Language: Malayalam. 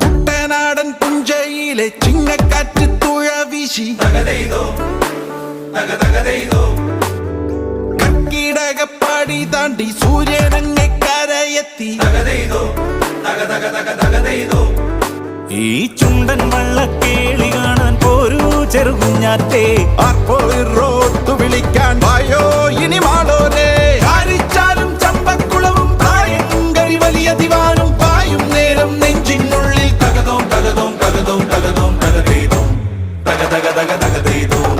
കുട്ടനാടൻ പുഞ്ചയിലെ ചിങ്ങക്കാറ്റ് തുഴ വീശി കർക്കിടകപ്പാടി താണ്ടി സൂര്യനങ്ങെ കരയെത്തി. ഈ ചുണ്ടൻ വള്ളക്കേളി കാണാൻ പോരൂ ചെറുകുഞ്ഞാറ്റേ, റോത്തു വിളിക്കാൻ വായോ ഇനി മാളോരേ. ആരിച്ചാലും ചമ്പക്കുളവും പ്രായങ്കരി വലിയ ദിവാനും പായും നേരം നെഞ്ചിനുള്ളിൽ തകതോം തകതോം തകതോം തകതോം തകതേതോം തക തക തക തകതേതോം.